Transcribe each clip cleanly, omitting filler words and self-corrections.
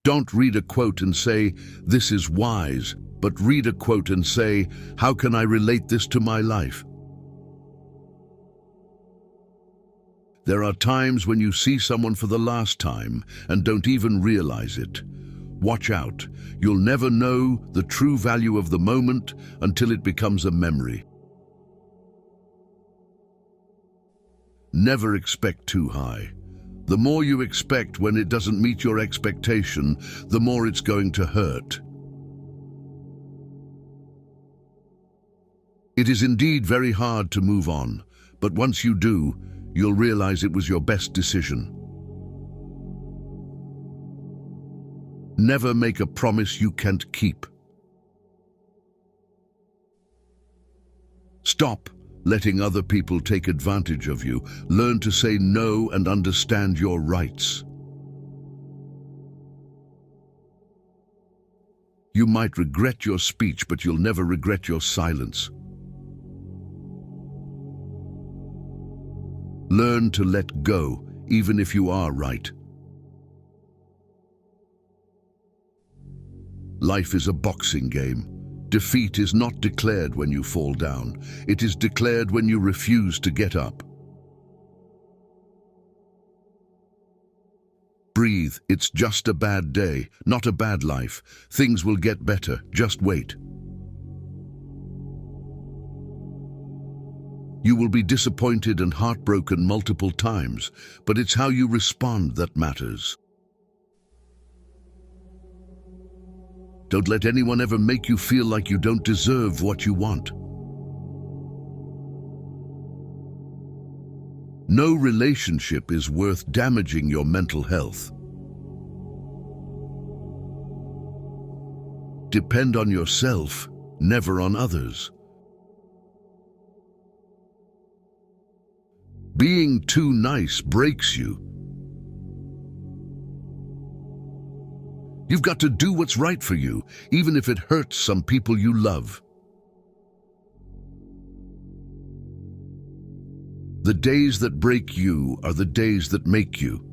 Don't read a quote and say, "This is wise," but read a quote and say, "How can I relate this to my life?" There are times when you see someone for the last time and don't even realize it. Watch out. You'll never know the true value of the moment until it becomes a memory. Never expect too high. The more you expect when it doesn't meet your expectation, the more it's going to hurt. It is indeed very hard to move on, but once you do, you'll realize it was your best decision. Never make a promise you can't keep. Stop letting other people take advantage of you. Learn to say no and understand your rights. You might regret your speech, but you'll never regret your silence. Learn to let go, even if you are right. Life is a boxing game. Defeat is not declared when you fall down. It is declared when you refuse to get up. Breathe. It's just a bad day, not a bad life. Things will get better. Just wait. You will be disappointed and heartbroken multiple times, but it's how you respond that matters. Don't let anyone ever make you feel like you don't deserve what you want. No relationship is worth damaging your mental health. Depend on yourself, never on others. Being too nice breaks you. You've got to do what's right for you, even if it hurts some people you love. The days that break you are the days that make you.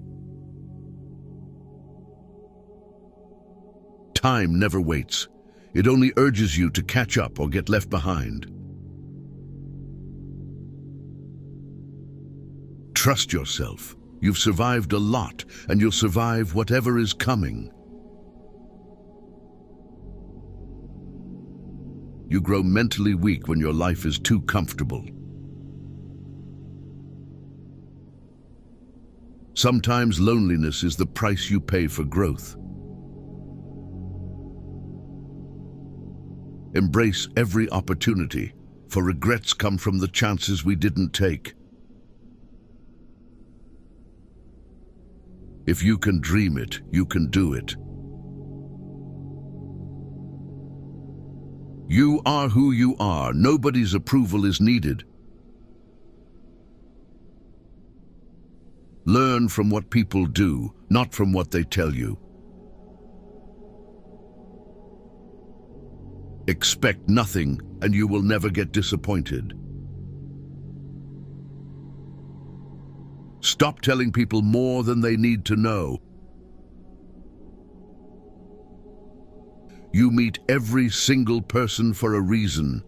Time never waits. It only urges you to catch up or get left behind. Trust yourself. You've survived a lot, and you'll survive whatever is coming. You grow mentally weak when your life is too comfortable. Sometimes loneliness is the price you pay for growth. Embrace every opportunity, for regrets come from the chances we didn't take. If you can dream it, you can do it. You are who you are. Nobody's approval is needed. Learn from what people do, not from what they tell you. Expect nothing, and you will never get disappointed. Stop telling people more than they need to know. You meet every single person for a reason.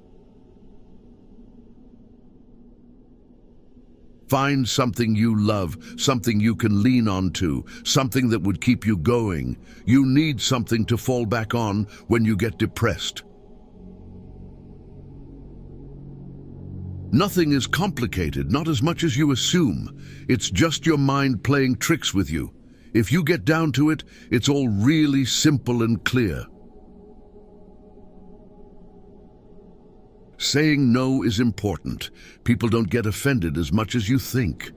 Find something you love, something you can lean on to, something that would keep you going. You need something to fall back on when you get depressed. Nothing is complicated, not as much as you assume. It's just your mind playing tricks with you. If you get down to it, it's all really simple and clear. Saying no is important. People don't get offended as much as you think.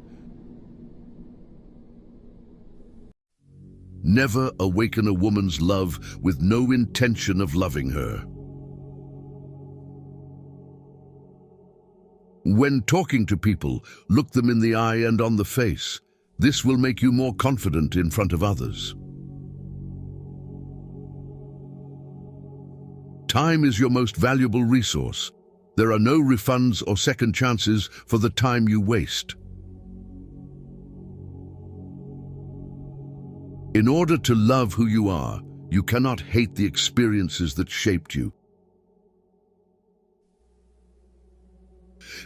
Never awaken a woman's love with no intention of loving her. When talking to people, look them in the eye and on the face. This will make you more confident in front of others. Time is your most valuable resource. There are no refunds or second chances for the time you waste. In order to love who you are, you cannot hate the experiences that shaped you.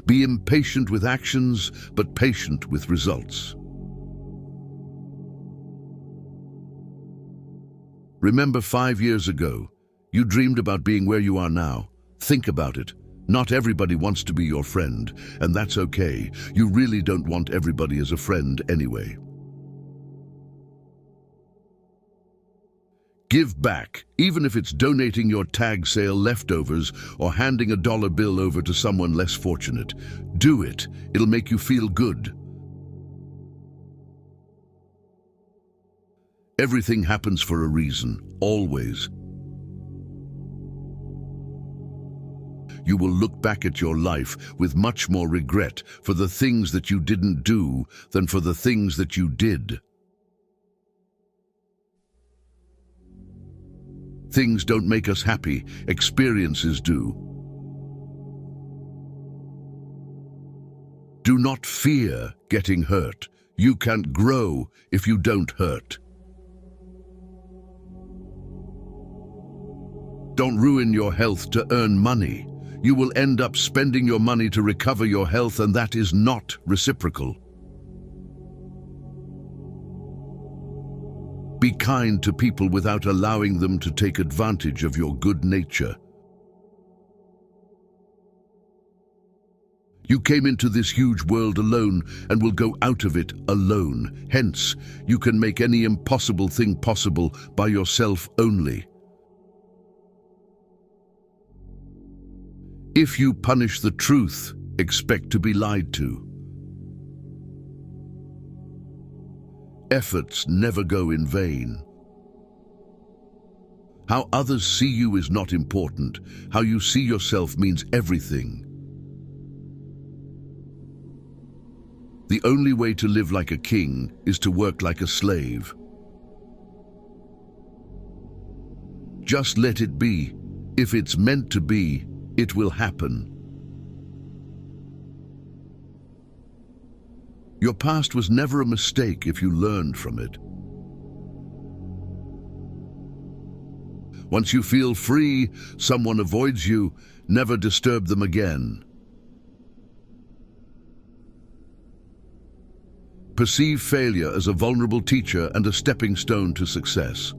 Be impatient with actions, but patient with results. Remember 5 years ago, you dreamed about being where you are now. Think about it. Not everybody wants to be your friend, and that's okay. You really don't want everybody as a friend anyway. Give back, even if it's donating your tag sale leftovers or handing a dollar bill over to someone less fortunate. Do it. It'll make you feel good. Everything happens for a reason, always. You will look back at your life with much more regret for the things that you didn't do than for the things that you did. Things don't make us happy, experiences do. Do not fear getting hurt. You can't grow if you don't hurt. Don't ruin your health to earn money. You will end up spending your money to recover your health, and that is not reciprocal. Be kind to people without allowing them to take advantage of your good nature. You came into this huge world alone and will go out of it alone. Hence, you can make any impossible thing possible by yourself only. If you punish the truth, expect to be lied to. Efforts never go in vain. How others see you is not important. How you see yourself means everything. The only way to live like a king is to work like a slave. Just let it be. If it's meant to be, it will happen. Your past was never a mistake if you learned from it. Once you feel free, someone avoids you, never disturb them again. Perceive failure as a vulnerable teacher and a stepping stone to success.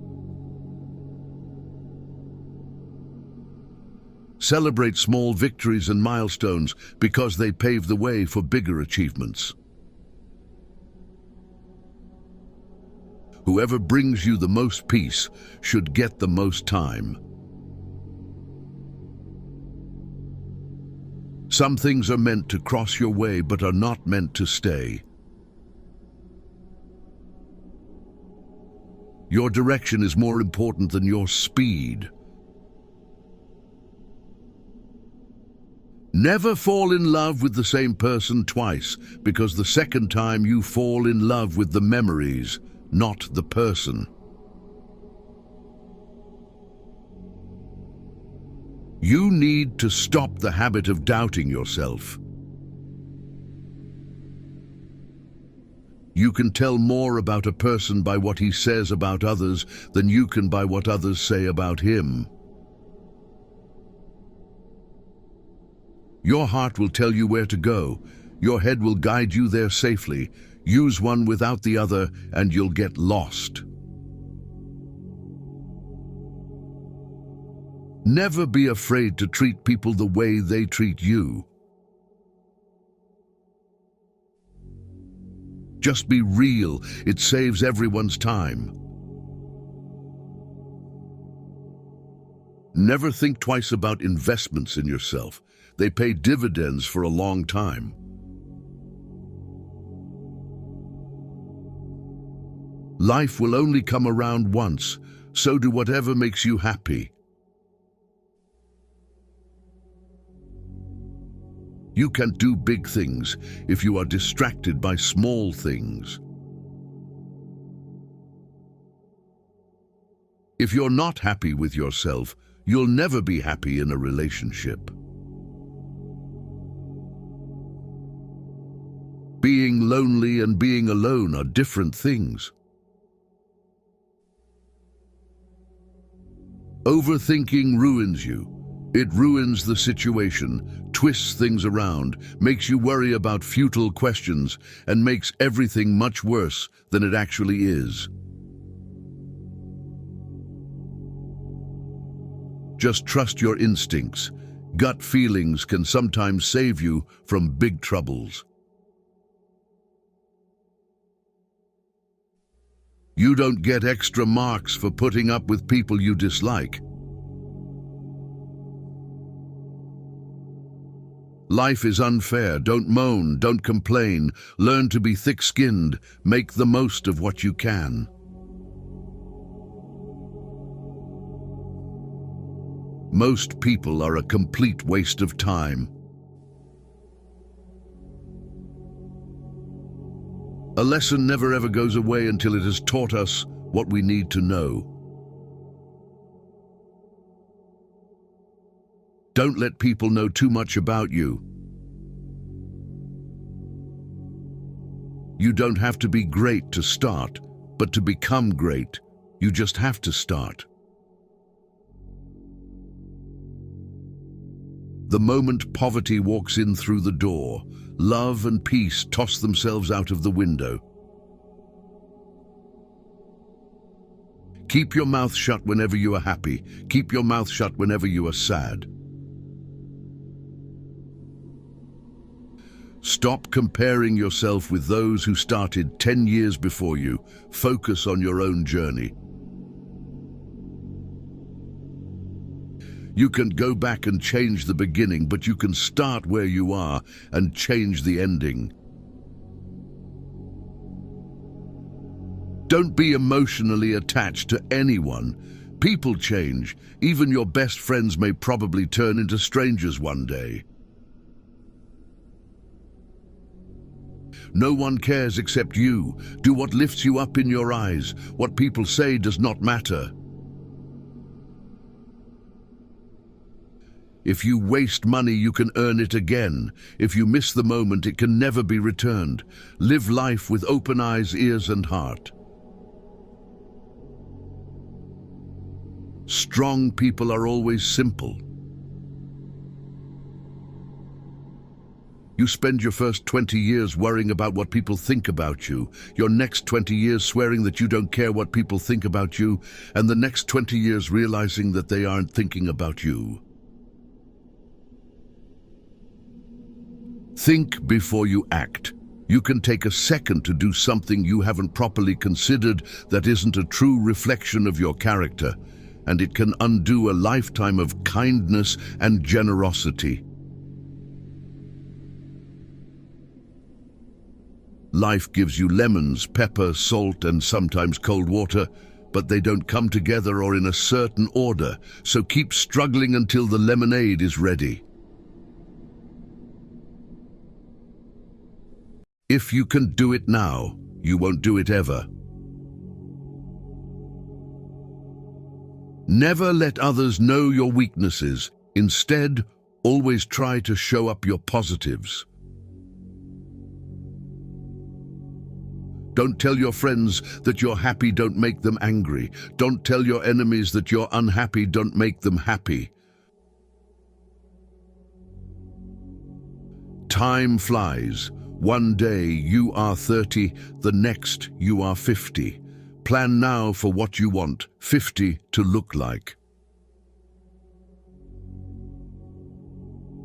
Celebrate small victories and milestones because they pave the way for bigger achievements. Whoever brings you the most peace should get the most time. Some things are meant to cross your way but are not meant to stay. Your direction is more important than your speed. Never fall in love with the same person twice, because the second time you fall in love with the memories, not the person. You need to stop the habit of doubting yourself. You can tell more about a person by what he says about others than you can by what others say about him. Your heart will tell you where to go. Your head will guide you there safely. Use one without the other, and you'll get lost. Never be afraid to treat people the way they treat you. Just be real. It saves everyone's time. Never think twice about investments in yourself. They pay dividends for a long time. Life will only come around once, so do whatever makes you happy. You can't do big things if you are distracted by small things. If you're not happy with yourself, you'll never be happy in a relationship. Being lonely and being alone are different things. Overthinking ruins you. It ruins the situation, twists things around, makes you worry about futile questions, and makes everything much worse than it actually is. Just trust your instincts. Gut feelings can sometimes save you from big troubles. You don't get extra marks for putting up with people you dislike. Life is unfair. Don't moan, don't complain. Learn to be thick-skinned. Make the most of what you can. Most people are a complete waste of time. A lesson never ever goes away until it has taught us what we need to know. Don't let people know too much about you. You don't have to be great to start, but to become great, you just have to start. The moment poverty walks in through the door, love and peace toss themselves out of the window. Keep your mouth shut whenever you are happy. Keep your mouth shut whenever you are sad. Stop comparing yourself with those who started 10 years before you. Focus on your own journey. You can go back and change the beginning, but you can start where you are and change the ending. Don't be emotionally attached to anyone. People change. Even your best friends may probably turn into strangers one day. No one cares except you. Do what lifts you up in your eyes. What people say does not matter. If you waste money, you can earn it again. If you miss the moment, it can never be returned. Live life with open eyes, ears, and heart. Strong people are always simple. You spend your first 20 years worrying about what people think about you, your next 20 years swearing that you don't care what people think about you, and the next 20 years realizing that they aren't thinking about you. Think before you act. You can take a second to do something you haven't properly considered that isn't a true reflection of your character, and it can undo a lifetime of kindness and generosity. Life gives you lemons, pepper, salt, and sometimes cold water, but they don't come together or in a certain order, so keep struggling until the lemonade is ready. If you can do it now, you won't do it ever. Never let others know your weaknesses. Instead, always try to show up your positives. Don't tell your friends that you're happy, don't make them angry. Don't tell your enemies that you're unhappy, don't make them happy. Time flies. One day you are 30, the next you are 50. Plan now for what you want 50 to look like.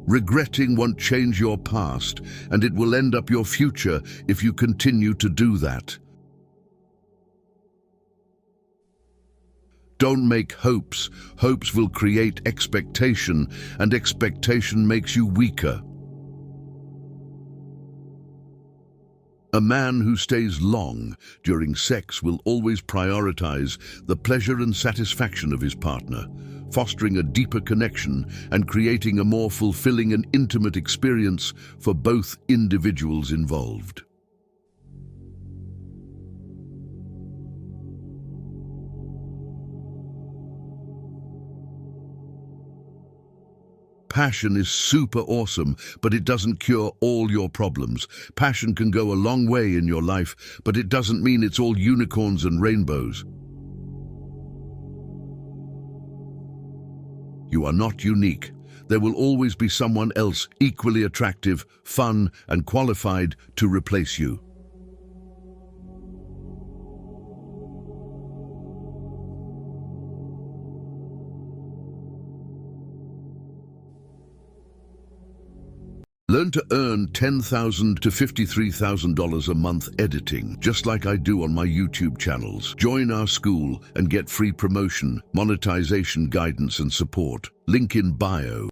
Regretting won't change your past, and it will end up your future if you continue to do that. Don't make hopes. Hopes will create expectation, and expectation makes you weaker. A man who stays long during sex will always prioritize the pleasure and satisfaction of his partner, fostering a deeper connection and creating a more fulfilling and intimate experience for both individuals involved. Passion is super awesome, but it doesn't cure all your problems. Passion can go a long way in your life, but it doesn't mean it's all unicorns and rainbows. You are not unique. There will always be someone else equally attractive, fun, and qualified to replace you. Learn to earn $10,000 to $53,000 a month editing, just like I do on my YouTube channels. Join our school and get free promotion, monetization guidance and support. Link in bio.